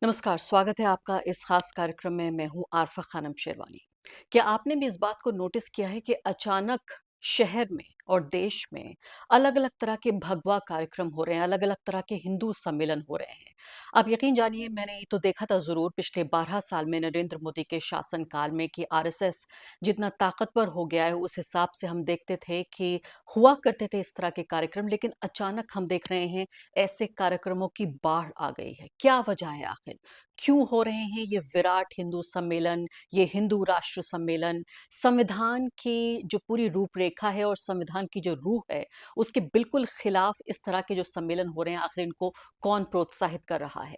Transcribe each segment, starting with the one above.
नमस्कार, स्वागत है आपका इस खास कार्यक्रम में। मैं हूँ आरफ़ा खानम शेरवानी। क्या आपने भी इस बात को नोटिस किया है कि अचानक शहर में और देश में अलग-अलग तरह के भगवा कार्यक्रम हो रहे हैं, अलग-अलग तरह के हिंदू सम्मेलन हो रहे हैं। आप यकीन जानिए, मैंने ये तो देखा था ज़रूर पिछले 12 साल में नरेंद्र मोदी के शासनकाल में कि आरएसएस जितना ताकतवर हो गया है, उस हिसाब से हम देखते थे कि हुआ करते थे इस तरह के कार्यक्रम, लेकिन अचानक हम देख रहे हैं ऐसे कार्यक्रमों की बाढ़ आ गई है। क्या वजह है आखिर? क्यों हो रहे हैं ये विराट हिंदू सम्मेलन, ये हिंदू राष्ट्र सम्मेलन? संविधान की जो पूरी रूपरेखा है और संविधान की जो रूह है, उसके बिल्कुल खिलाफ इस तरह के जो सम्मेलन हो रहे हैं, आखिर इनको कौन प्रोत्साहित कर रहा है?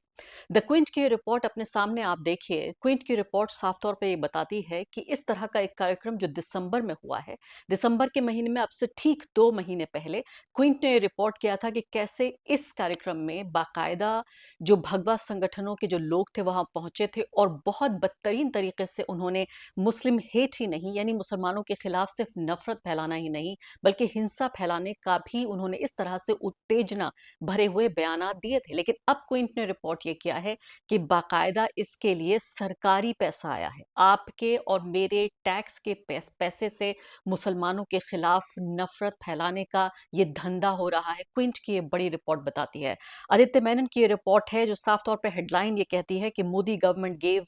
द क्विंट की रिपोर्ट अपने सामने आप देखिए। क्विंट की रिपोर्ट साफ तौर पे ये बताती है कि इस तरह का एक कार्यक्रम जो दिसंबर में हुआ है, दिसंबर के महीने में अब से ठीक 2 महीने पहले क्विंट ने रिपोर्ट किया था कि कैसे इस कार्यक्रम में बाकायदा जो भगवा संगठनों के जो लोग थे वहां पहुंचे थे और बहुत बदतरीन तरीके से उन्होंने मुस्लिम हेट ही नहीं, यानी मुसलमानों के खिलाफ सिर्फ नफरत फैलाना ही नहीं, बल्कि हिंसा फैलाने का भी उन्होंने इस तरह से उत्तेजना भरे हुए बयानात दिए थे। लेकिन अब क्विंट ने रिपोर्ट ये किया है कि बाकायदा इसके लिए सरकारी पैसा आया है, आपके और मेरे टैक्स के पैसे से मुसलमानों के खिलाफ नफरत फैलाने का ये धंधा हो रहा है। क्विंट की ये बड़ी रिपोर्ट बताती है। आदित्य मेनन की ये रिपोर्ट है जो साफ तौर पे हेडलाइन ये कहती है कि Modi government gave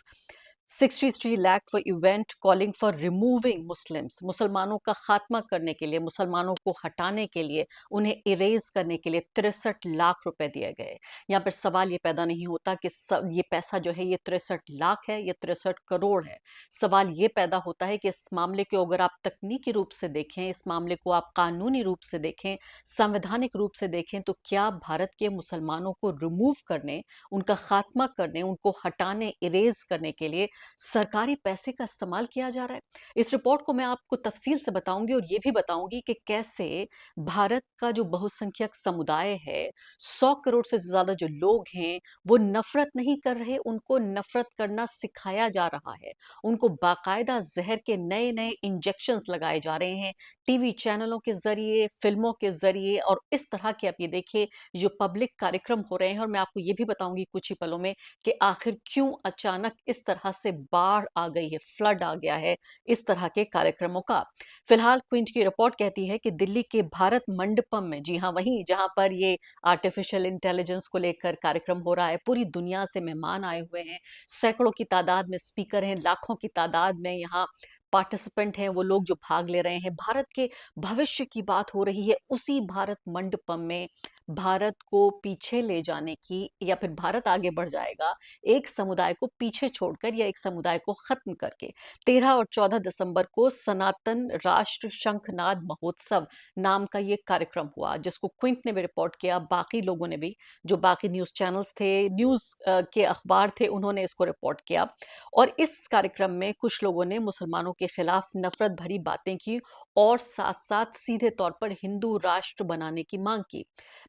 63 lakh for event calling for removing Muslims. मुसलमानों का खात्मा करने के लिए, मुसलमानों को हटाने के लिए, उन्हें इरेज करने के लिए 63 लाख रुपए दिए गए। यहाँ पर सवाल ये पैदा नहीं होता कि ये पैसा जो है ये 63 लाख है, ये 63 करोड़ है। सवाल ये पैदा होता है कि इस मामले को अगर आप तकनीकी रूप से देखें, इस मामले को आप कानूनी रूप से देखें, संवैधानिक रूप से देखें, तो क्या भारत के मुसलमानों को रिमूव करने, उनका खात्मा करने, उनको हटाने, इरेज करने के लिए सरकारी पैसे का इस्तेमाल किया जा रहा है? इस रिपोर्ट को मैं आपको तफसील से बताऊंगी और ये भी बताऊंगी कि कैसे भारत का जो बहुसंख्यक समुदाय है, 100 करोड़ से ज्यादा जो लोग हैं, वो नफरत नहीं कर रहे, उनको नफरत करना सिखाया जा रहा है। उनको बाकायदा जहर के नए नए इंजेक्शंस लगाए जा रहे हैं, टीवी चैनलों के जरिए, फिल्मों के जरिए, और इस तरह के आप ये देखिए जो पब्लिक कार्यक्रम हो रहे हैं। और मैं आपको ये भी बताऊंगी कुछ ही पलों में कि आखिर क्यों अचानक इस तरह से बाढ़ आ गई है, फ्लड आ गया है इस तरह के कार्यक्रमों का। फिलहाल क्विंट की रिपोर्ट कहती है कि दिल्ली के भारत मंडपम में, जी हाँ, वहीं जहां पर ये आर्टिफिशियल इंटेलिजेंस को लेकर कार्यक्रम हो रहा है, पूरी दुनिया से मेहमान आए हुए हैं, सैकड़ों की तादाद में स्पीकर हैं, लाखों की तादाद में यहाँ पार्टिसिपेंट हैं, वो लोग जो भाग ले रहे हैं। भारत के भविष्य की बात हो रही है। उसी भारत मंडपम में भारत को पीछे ले जाने की, या फिर भारत आगे बढ़ जाएगा एक समुदाय को पीछे छोड़कर या एक समुदाय को खत्म करके। 13 और 14 दिसंबर को सनातन राष्ट्र शंखनाद महोत्सव नाम का ये कार्यक्रम हुआ, जिसको क्विंट ने भी रिपोर्ट किया, बाकी लोगों ने भी, जो बाकी न्यूज चैनल्स थे, न्यूज के अखबार थे, उन्होंने इसको रिपोर्ट किया। और इस कार्यक्रम में कुछ लोगों ने मुसलमानों के खिलाफ नफरत भरी बातें की और साथ साथ सीधे तौर पर हिंदू राष्ट्र बनाने की मांग की।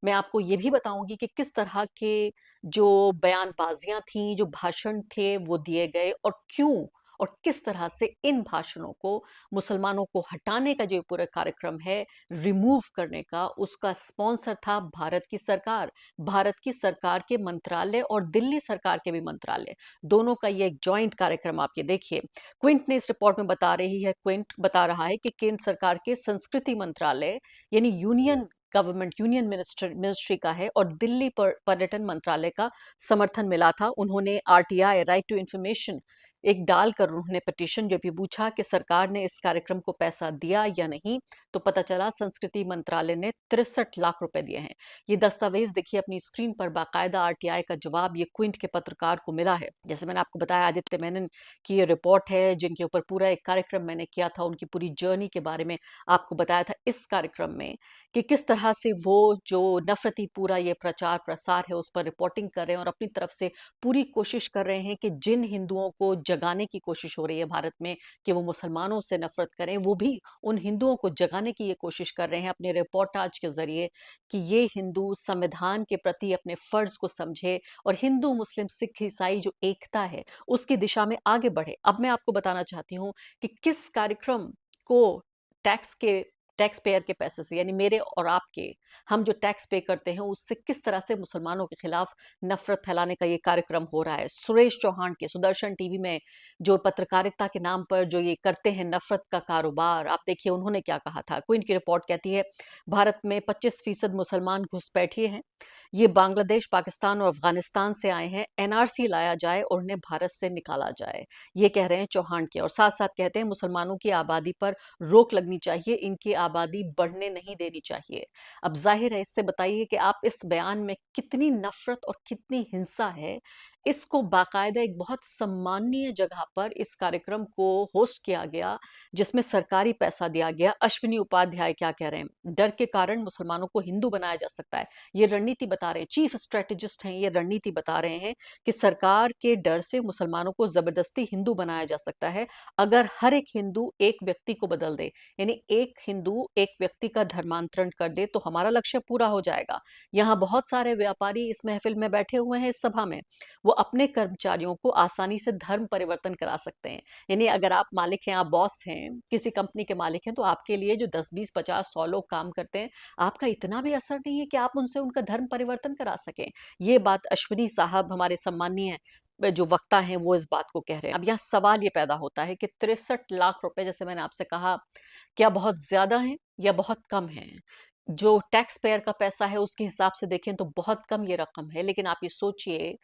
मैं आपको ये भी बताऊंगी कि किस तरह के जो बयानबाजियां थीं, जो भाषण थे, वो दिए गए और क्यों और किस तरह से इन भाषणों को, मुसलमानों को हटाने का जो ये पूरा कार्यक्रम है, रिमूव करने का, उसका स्पॉन्सर था भारत की सरकार। भारत की सरकार के मंत्रालय और दिल्ली सरकार के भी मंत्रालय, दोनों का ये एक जॉइंट कार्यक्रम आप ये देखिए। क्विंट ने इस रिपोर्ट में क्विंट बता रहा है कि केंद्र सरकार के संस्कृति मंत्रालय, यानी यूनियन गवर्नमेंट, यूनियन मिनिस्ट्री का है, और दिल्ली पर्यटन मंत्रालय का समर्थन मिला था। उन्होंने आरटीआई, राइट टू इंफॉर्मेशन, एक डालकर उन्होंने पिटीशन जो भी पूछा कि सरकार ने इस कार्यक्रम को पैसा दिया या नहीं, तो पता चला संस्कृति मंत्रालय ने 63 लाख रुपए दिए हैं। ये दस्तावेज देखिए अपनी स्क्रीन पर, बाकायदा आरटीआई का जवाब ये क्विंट के पत्रकार को मिला है। जैसे मैंने आपको बताया, आदित्य मेनन की ये रिपोर्ट है, जिनके ऊपर पूरा एक कार्यक्रम मैंने किया था, उनकी पूरी जर्नी के बारे में आपको बताया था इस कार्यक्रम में, कि किस तरह से वो जो नफरती पूरा ये प्रचार प्रसार है उस पर रिपोर्टिंग कर रहे हैं और अपनी तरफ से पूरी कोशिश कर रहे हैं कि जिन हिंदुओं को जगाने की कोशिश हो रही है भारत में कि वो मुसलमानों से नफरत करें, वो भी उन हिंदुओं को जगाने की ये कोशिश कर रहे हैं अपने रिपोर्टाज के जरिए कि ये हिंदू संविधान के प्रति अपने फर्ज को समझे और हिंदू, मुस्लिम, सिख, ईसाई जो एकता है उसकी दिशा में आगे बढ़े। अब मैं आपको बताना चाहती हूँ कि किस कार्यक्रम को टैक्स के टैक्स पेयर के पैसे से, यानी मेरे और आपके, हम जो टैक्स पे करते हैं उससे किस तरह से मुसलमानों के खिलाफ नफरत फैलाने का ये कार्यक्रम हो रहा है। सुरेश चौहान के सुदर्शन टीवी में जो पत्रकारिता के नाम पर जो ये करते हैं नफरत का कारोबार, आप देखिए उन्होंने क्या कहा था। क्वीन की रिपोर्ट कहती है भारत में 25% मुसलमान घुसपैठिए हैं। ये बांग्लादेश, पाकिस्तान और अफगानिस्तान से आए हैं। एनआरसी लाया जाए और उन्हें भारत से निकाला जाए, ये कह रहे हैं चौहान के। और साथ साथ कहते हैं मुसलमानों की आबादी पर रोक लगनी चाहिए, इनकी आबादी बढ़ने नहीं देनी चाहिए। अब जाहिर है, इससे बताइए कि आप इस बयान में कितनी नफरत और कितनी हिंसा है। इसको बाकायदा एक बहुत सम्माननीय जगह पर इस कार्यक्रम को होस्ट किया गया, जिसमें सरकारी पैसा दिया गया। अश्विनी उपाध्याय क्या कह रहे हैं, डर के कारण मुसलमानों को हिंदू बनाया जा सकता है, ये रणनीति बता रहे हैं। चीफ स्ट्रेटेजिस्ट हैं, ये रणनीति बता रहे हैं कि सरकार के डर से मुसलमानों को जबरदस्ती हिंदू बनाया जा सकता है। अगर हर एक हिंदू एक व्यक्ति को बदल दे, यानी एक हिंदू एक व्यक्ति का धर्मांतरण कर दे, तो हमारा लक्ष्य पूरा हो जाएगा। यहाँ बहुत सारे व्यापारी इस महफिल में बैठे हुए हैं, इस सभा में, वो अपने कर्मचारियों को आसानी से धर्म परिवर्तन करा सकते हैं। यानी अगर आप मालिक हैं, आप बॉस हैं, किसी कंपनी के मालिक हैं, तो आपके लिए जो 10, 20, 50, 100 लोग काम करते हैं, आपका इतना भी असर नहीं है कि आप उनसे उनका धर्म परिवर्तन करा सकें। ये बात अश्विनी साहब, हमारे सम्मानीय जो वक्ता हैं, वो इस बात को कह रहे हैं। अब यहाँ सवाल ये पैदा होता है कि 63 लाख रुपए, जैसे मैंने आपसे कहा, क्या बहुत ज्यादा है या बहुत कम है? जो टैक्स पेयर का पैसा है उसके हिसाब से देखें तो बहुत कम ये रकम है, लेकिन आप ये सोचिए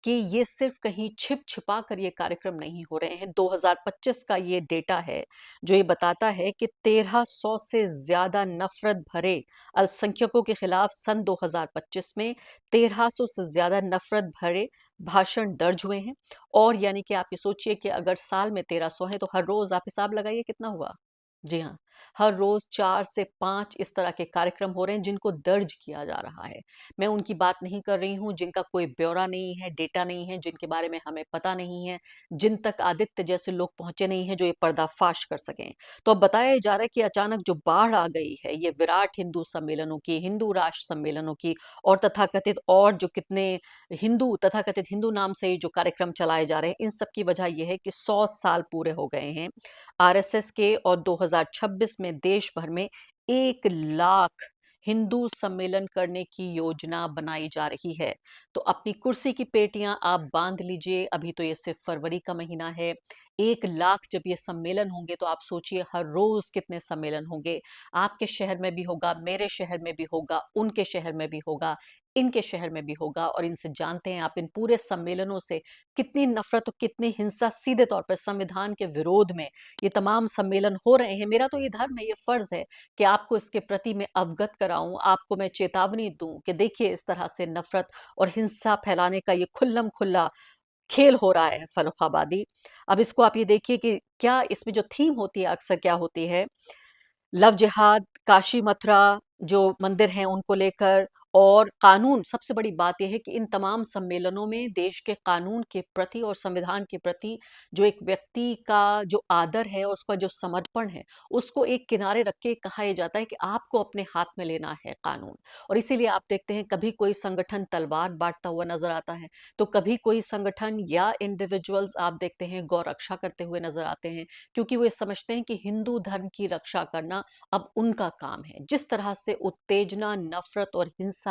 कि ये सिर्फ कहीं छिप छिपा कर ये कार्यक्रम नहीं हो रहे हैं। 2025 का ये डेटा है जो ये बताता है कि 1300 से ज्यादा नफरत भरे अल्पसंख्यकों के खिलाफ सन 2025 में 1300 से ज्यादा नफरत भरे भाषण दर्ज हुए हैं। और यानी कि आप ये सोचिए कि अगर साल में 1300 है तो हर रोज आप हिसाब लगाइए कितना हुआ। जी हाँ, हर रोज 4 से 5 इस तरह के कार्यक्रम हो रहे हैं जिनको दर्ज किया जा रहा है। मैं उनकी बात नहीं कर रही हूँ जिनका कोई ब्यौरा नहीं है, डेटा नहीं है, जिनके बारे में हमें पता नहीं है, जिन तक आदित्य जैसे लोग पहुंचे नहीं हैं जो ये पर्दाफाश कर सकें। तो अब बताया जा रहा है कि अचानक जो बाढ़ आ गई है, ये विराट हिंदू सम्मेलनों की, हिंदू राष्ट्र सम्मेलनों की, और तथाकथित और जो कितने हिंदू, तथाकथित हिंदू नाम से ये जो कार्यक्रम चलाए जा रहे हैं, इन सब की वजह यह है कि 100 साल पूरे हो गए हैं आरएसएस के, और 2026 में देश भर में 1 लाख हिंदू सम्मेलन करने की योजना बनाई जा रही है। तो अपनी कुर्सी की पेटियां आप बांध लीजिए, अभी तो ये सिर्फ फरवरी का महीना है। 1 लाख जब ये सम्मेलन होंगे तो आप सोचिए हर रोज कितने सम्मेलन होंगे। आपके शहर में भी होगा, मेरे शहर में भी होगा, उनके शहर में भी होगा, इनके शहर में भी होगा। और इनसे जानते हैं आप, इन पूरे सम्मेलनों से कितनी नफरत और कितनी हिंसा सीधे तौर पर संविधान के विरोध में ये तमाम सम्मेलन हो रहे हैं। मेरा तो ये धर्म है, ये फर्ज है कि आपको इसके प्रति मैं अवगत कराऊं, आपको मैं चेतावनी दूं कि देखिए इस तरह से नफरत और हिंसा फैलाने का ये खुल्लम खुल्ला खेल हो रहा है, फर्रुखाबादी। अब इसको आप ये देखिए कि क्या इसमें जो थीम होती है अक्सर क्या होती है, लव जिहाद, काशी मथुरा जो मंदिर हैं उनको लेकर, और कानून। सबसे बड़ी बात यह है कि इन तमाम सम्मेलनों में देश के कानून के प्रति और संविधान के प्रति जो एक व्यक्ति का जो आदर है, उसका जो समर्पण है, उसको एक किनारे रख के कहा यह जाता है कि आपको अपने हाथ में लेना है कानून। और इसीलिए आप देखते हैं कभी कोई संगठन तलवार बांटता हुआ नजर आता है, तो कभी कोई संगठन या इंडिविजुअल्स आप देखते हैं गौ रक्षा करते हुए नजर आते हैं, क्योंकि वो ये समझते हैं कि हिंदू धर्म की रक्षा करना अब उनका काम है। जिस तरह से उत्तेजना, नफरत और हिंसा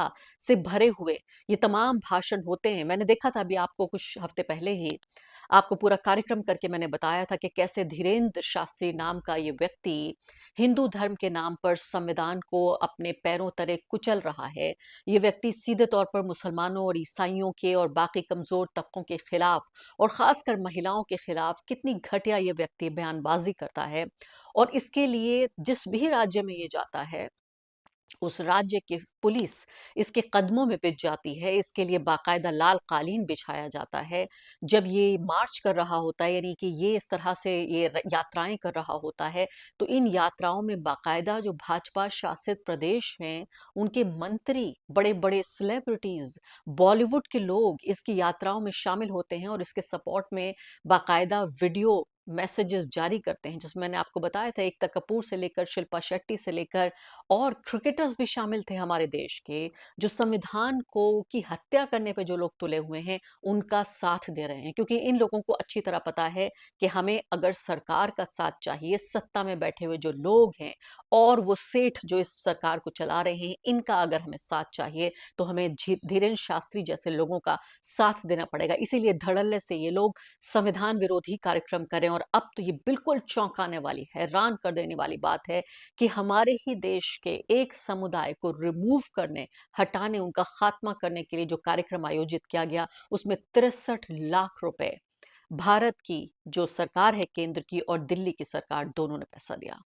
से भरे हुए ये तमाम भाषण होते हैं, मैंने देखा था अभी आपको कुछ हफ्ते पहले ही, आपको पूरा कार्यक्रम करके मैंने बताया था कि कैसे धीरेन्द्र शास्त्री नाम का ये व्यक्ति हिंदू धर्म के नाम पर संविधान को अपने पैरों तले कुचल रहा है। ये व्यक्ति सीधे तौर पर मुसलमानों और ईसाइयों के और बाकी कमजोर तबकों के खिलाफ, और खासकर महिलाओं के खिलाफ कितनी घटिया ये व्यक्ति बयानबाजी करता है। और इसके लिए जिस भी राज्य में ये जाता है, उस राज्य की पुलिस इसके कदमों में पिस जाती है। इसके लिए बाकायदा लाल कालीन बिछाया जाता है। जब ये मार्च कर रहा होता है, यानी कि ये इस तरह से ये यात्राएं कर रहा होता है, तो इन यात्राओं में बाकायदा जो भाजपा शासित प्रदेश हैं, उनके मंत्री, बड़े बड़े सेलिब्रिटीज, बॉलीवुड के लोग इसकी यात्राओं में शामिल होते हैं और इसके सपोर्ट में बाकायदा वीडियो मैसेजेस जारी करते हैं, जिसमें मैंने आपको बताया था एकता कपूर से लेकर शिल्पा शेट्टी से लेकर और क्रिकेटर्स भी शामिल थे हमारे देश के, जो संविधान को की हत्या करने पे जो लोग तुले हुए हैं, उनका साथ दे रहे हैं। क्योंकि इन लोगों को अच्छी तरह पता है कि हमें अगर सरकार का साथ चाहिए, सत्ता में बैठे हुए जो लोग हैं और वो सेठ जो इस सरकार को चला रहे हैं, इनका अगर हमें साथ चाहिए, तो हमें धीरेन्द्र शास्त्री जैसे लोगों का साथ देना पड़ेगा। इसीलिए धड़ल्ले से ये लोग संविधान विरोधी कार्यक्रम करें। और अब तो ये बिल्कुल चौंकाने वाली, हैरान कर देने वाली बात है कि हमारे ही देश के एक समुदाय को रिमूव करने, हटाने, उनका खात्मा करने के लिए जो कार्यक्रम आयोजित किया गया, उसमें 63 लाख रुपए भारत की जो सरकार है केंद्र की और दिल्ली की सरकार दोनों ने पैसा दिया।